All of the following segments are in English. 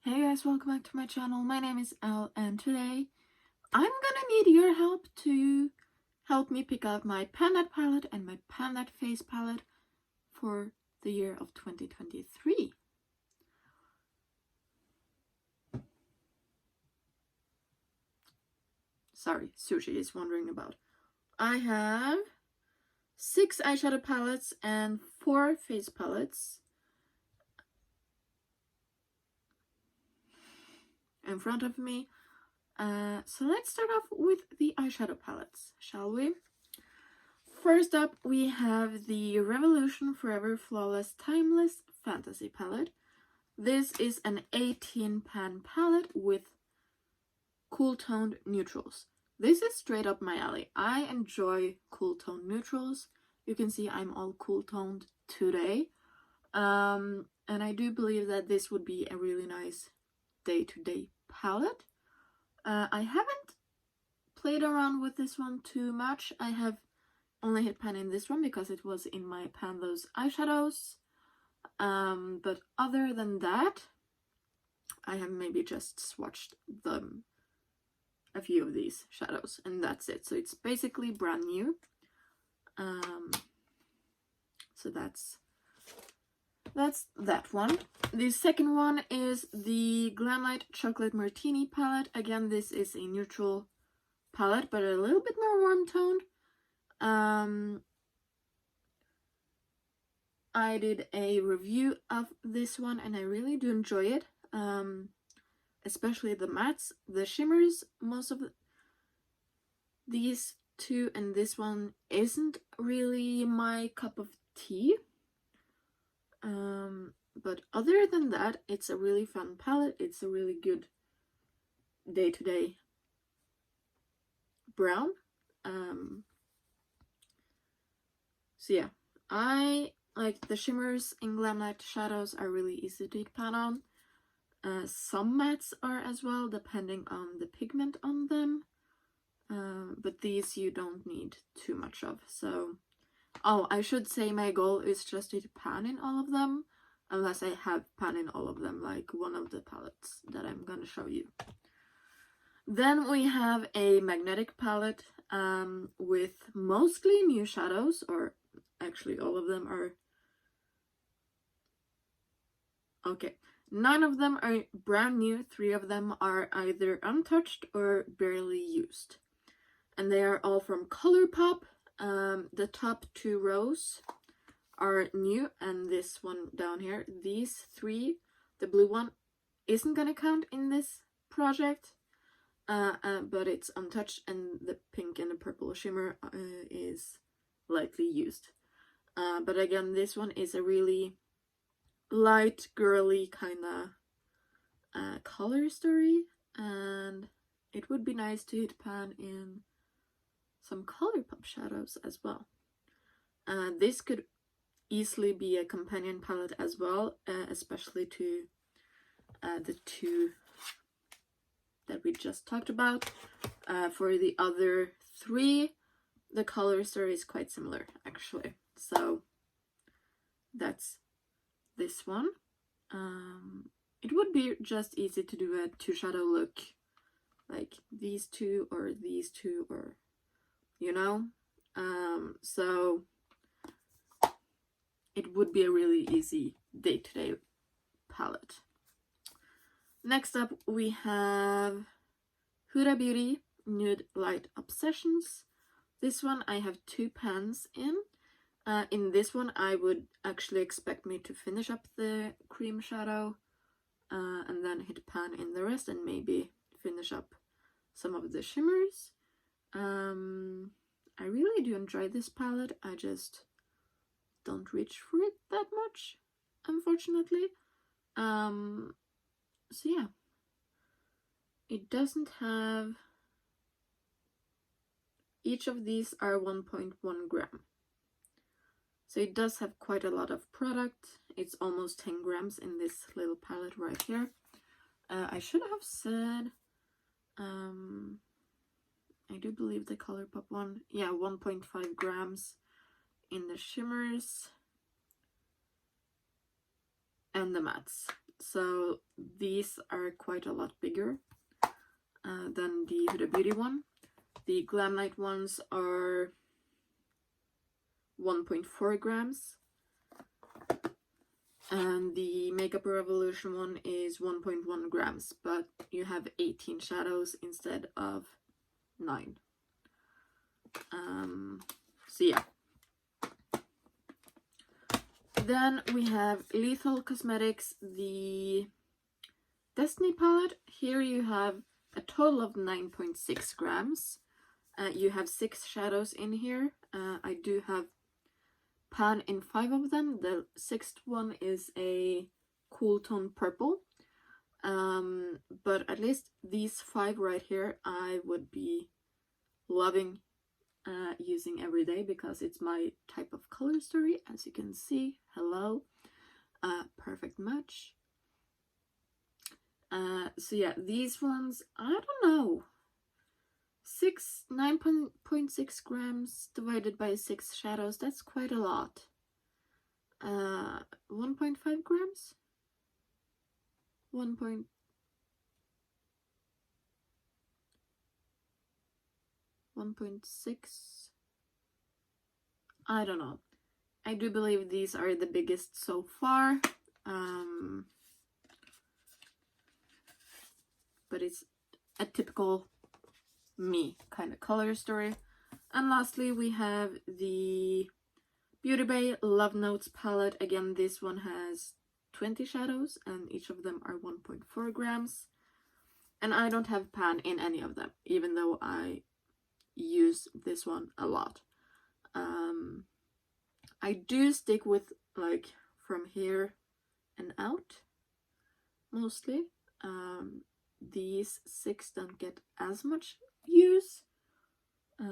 Hey guys, welcome back to my channel. My name is Elle and today I'm gonna need your help to help me pick out my Pan palette and my Pan face palette for the year of 2023. Sorry, Sushi is wondering about. I have 6 eyeshadow palettes and 4 face palettes in front of me. So let's start off with the eyeshadow palettes, shall we? First up, we have the Revolution Forever Flawless Timeless Fantasy palette. This is an 18 pan palette with cool toned neutrals. This is straight up my alley. I enjoy cool toned neutrals. You can see I'm all cool toned today. And I do believe that this would be a really nice day-to-day palette. I haven't played around with this one too much. I have only hit pan in this one because it was in my Pan Those eyeshadows. But other than that, I have maybe just swatched a few of these shadows and that's it. So it's basically brand new. So that's that one. The second one is the Glamlight Chocolate Martini palette. Again, this is a neutral palette, but a little bit more warm toned. I did a review of this one and I really do enjoy it. Especially the mattes, the shimmers. Most of these two and this one isn't really my cup of tea. But other than that, it's a really fun palette. It's a really good day-to-day brown. So yeah, I like the shimmers in Glamlight shadows are really easy to pan on. Some mattes are as well, depending on the pigment on them. But these you don't need too much of. So, oh, I should say my goal is just to pan in all of them, unless I have pan in all of them, like one of the palettes that I'm gonna show you. Then we have a magnetic palette with mostly new shadows, or actually all of them are... Okay, 9 of them are brand new, 3 of them are either untouched or barely used. And they are all from Colourpop. The top 2 rows are new, and this one down here, these 3, the blue one isn't gonna count in this project, but it's untouched, and the pink and the purple shimmer is lightly used. But again, this one is a really light, girly kind of color story, and it would be nice to hit pan in some Colourpop shadows as well. This could easily be a companion palette as well, especially to the 2 that we just talked about. For the other 3, the color story is quite similar actually. So that's this one. It would be just easy to do a 2 shadow look, like these 2 or these 2, or you know. So it would be a really easy day-to-day palette. Next up we have Huda Beauty Nude Light Obsessions. This one I have 2 pans in. In this one I would actually expect me to finish up the cream shadow and then hit pan in the rest and maybe finish up some of the shimmers. I really do enjoy this palette. I just don't reach for it that much, unfortunately. So yeah, it doesn't have... Each of these are 1.1 gram. So it does have quite a lot of product. It's almost 10 grams in this little palette right here. I should have said... I do believe the Colourpop one, yeah, 1.5 grams in the shimmers and the mattes. so these are quite a lot bigger than the Huda Beauty one. The Glam Night ones are 1.4 grams. And the Makeup Revolution one is 1.1 grams, but you have 18 shadows instead of 9. So yeah. Then we have Lethal Cosmetics, the Destiny palette. Here you have a total of 9.6 grams. You have 6 shadows in here. I do have pan in 5 of them. The 6th one is a cool tone purple. But at least these 5 right here I would be loving using every day because it's my type of color story, as you can see. Hello. Perfect match. So yeah, these ones, I don't know. 9.6 grams divided by 6 shadows, that's quite a lot. 1.5 grams? 1.6. I don't know. I do believe these are the biggest so far. But it's a typical me kind of color story. And lastly, we have the Beauty Bay Love Notes palette. Again, this one has 20 shadows and each of them are 1.4 grams. And I don't have pan in any of them, even though I use this one a lot. I do stick with like from here and out mostly. These 6 don't get as much use, but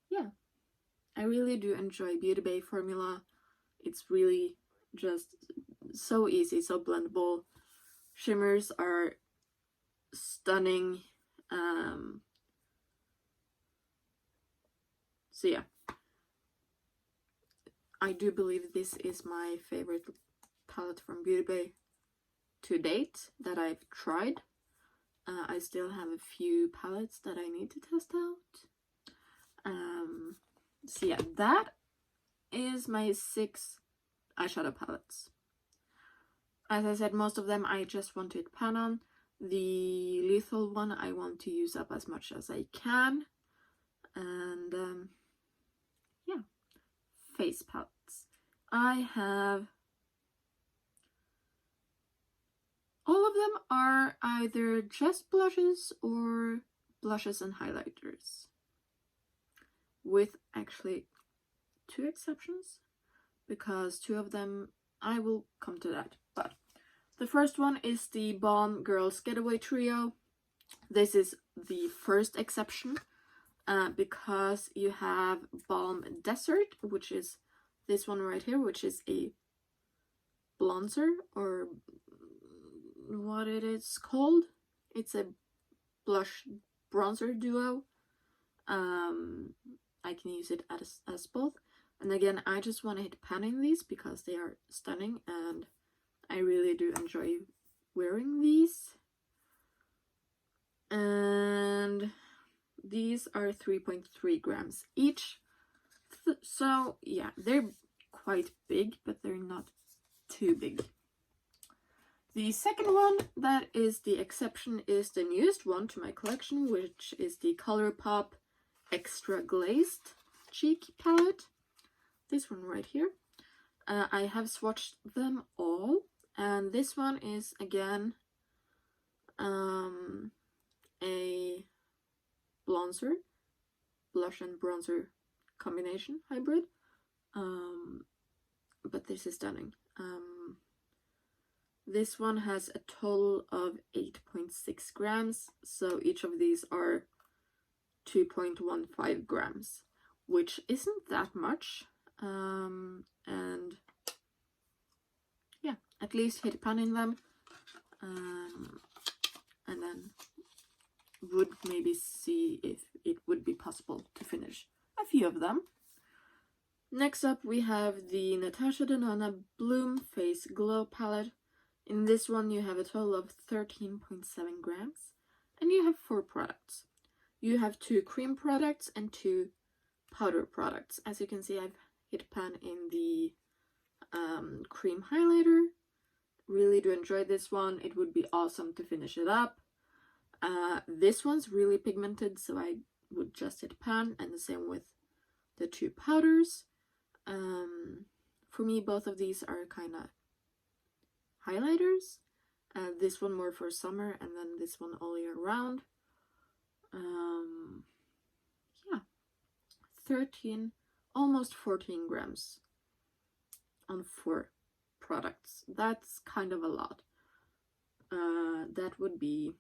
yeah, I really do enjoy Beauty Bay formula. It's really just so easy, so blendable. Shimmers are stunning. So yeah, I do believe this is my favorite palette from Beauty Bay to date that I've tried. I still have a few palettes that I need to test out. So yeah, that is my 6 eyeshadow palettes. As I said, most of them I just want to pan on. The Lethal one I want to use up as much as I can. And yeah, face palettes. I have... all of them are either just blushes or blushes and highlighters. With actually 2 exceptions, because 2 of them, I will come to that. But the first one is the Balm Girls Getaway Trio. This is the first exception because you have Balm Desert, which is this one right here, which is a bronzer, or what it is called. It's a blush bronzer duo. I can use it as both. And again, I just want to hit pan in these because they are stunning and I really do enjoy wearing these. And these are 3.3 grams each. So yeah, they're quite big, but they're not too big. The second one that is the exception is the newest one to my collection, which is the ColourPop Extra Glazed Cheek Palette. This one right here. I have swatched them all, and this one is again a bronzer, blush and bronzer combination hybrid. But this is stunning. This one has a total of 8.6 grams, so each of these are 2.15 grams, which isn't that much. And yeah, at least hit pan in them, and then would maybe see if it would be possible to finish a few of them. Next up we have the Natasha Denona Bloom Face Glow Palette. In this one you have a total of 13.7 grams and you have 4 products. You have 2 cream products and 2 powder products. As you can see, I've hit pan in the cream highlighter. Really do enjoy this one. It would be awesome to finish it up. This one's really pigmented, so I would just hit pan, and the same with the 2 powders. For me, both of these are kind of highlighters. This one more for summer, and then this one all year round. Yeah, 13, almost 14 grams on 4 products. That's kind of a lot. That would be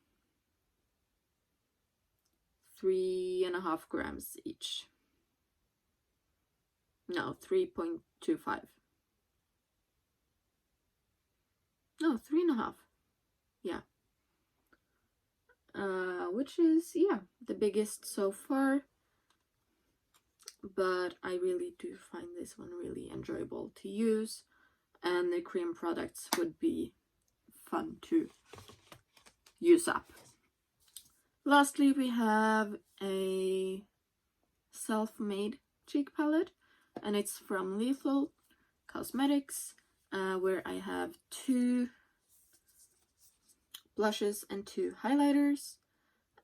3.5 grams each. No, 3.25. No, 3.5. Yeah. Which is, yeah, the biggest so far. But I really do find this one really enjoyable to use. And the cream products would be fun to use up. Lastly, we have a self-made cheek palette, and it's from Lethal Cosmetics, where I have 2 blushes and 2 highlighters.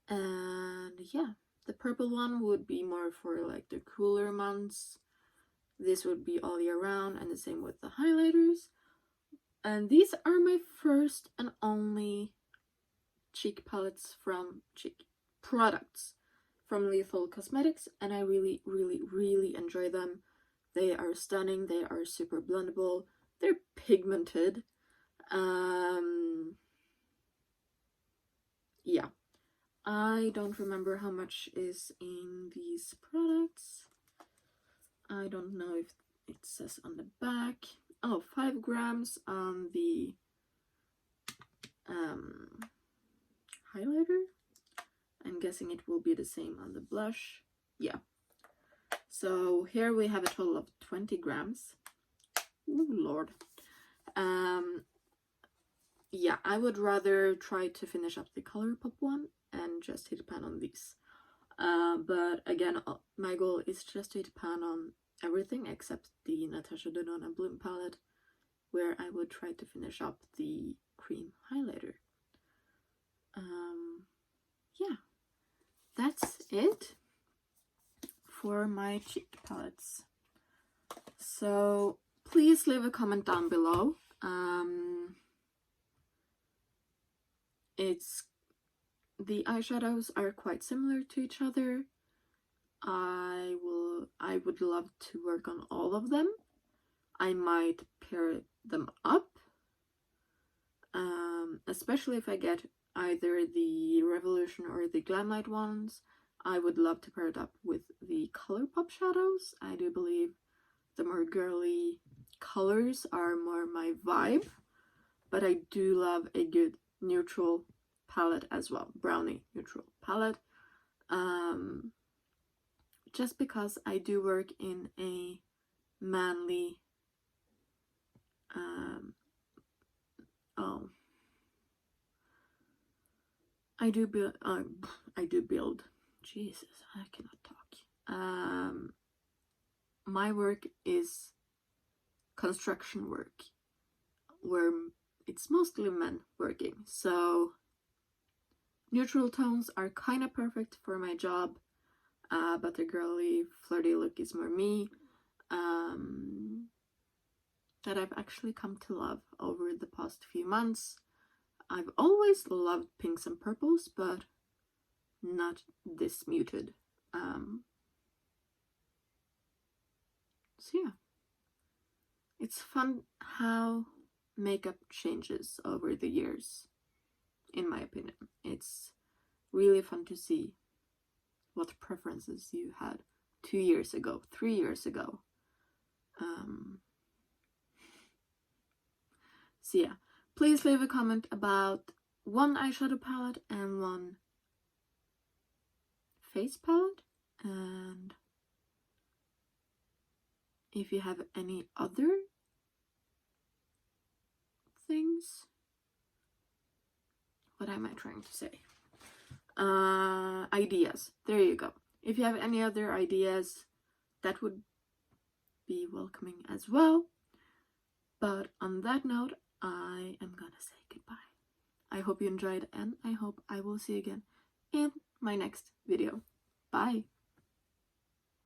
And yeah, the purple one would be more for like the cooler months. This would be all year round, and the same with the highlighters. And these are my first and only cheek palettes from cheek products from Lethal Cosmetics, and I really, really, really enjoy them. They are stunning. They are super blendable. They're pigmented. Yeah. I don't remember how much is in these products. I don't know if it says on the back. Oh, 5 grams on the highlighter. I'm guessing it will be the same on the blush. Yeah. So here we have a total of 20 grams. Oh, Lord. Yeah, I would rather try to finish up the ColourPop one and just hit pan on these. But again, my goal is just to hit pan on everything except the Natasha Denona Bloom palette, where I would try to finish up the cream highlighter. Yeah, that's it for my cheek palettes. So please leave a comment down below. The eyeshadows are quite similar to each other. I would love to work on all of them. I might pair them up, especially if I get either the Revolution or the Glamlight ones. I would love to pair it up with the ColourPop shadows. I do believe the more girly colors are more my vibe, but I do love a good neutral palette as well, brownie neutral palette. Just because I do work in a manly I do build. Jesus, I cannot talk. My work is construction work, where it's mostly men working, so neutral tones are kind of perfect for my job, but the girly, flirty look is more me, that I've actually come to love over the past few months. I've always loved pinks and purples, but not this muted. So yeah, it's fun how makeup changes over the years, in my opinion. It's really fun to see what preferences you had 2 years ago, 3 years ago. So yeah, please leave a comment about one eyeshadow palette and one face palette, and if you have any other things. What am I trying to say? Ideas. There you go. If you have any other ideas, that would be welcoming as well. But on that note, I am gonna say goodbye. I hope you enjoyed, and I hope I will see you again in my next video. Bye!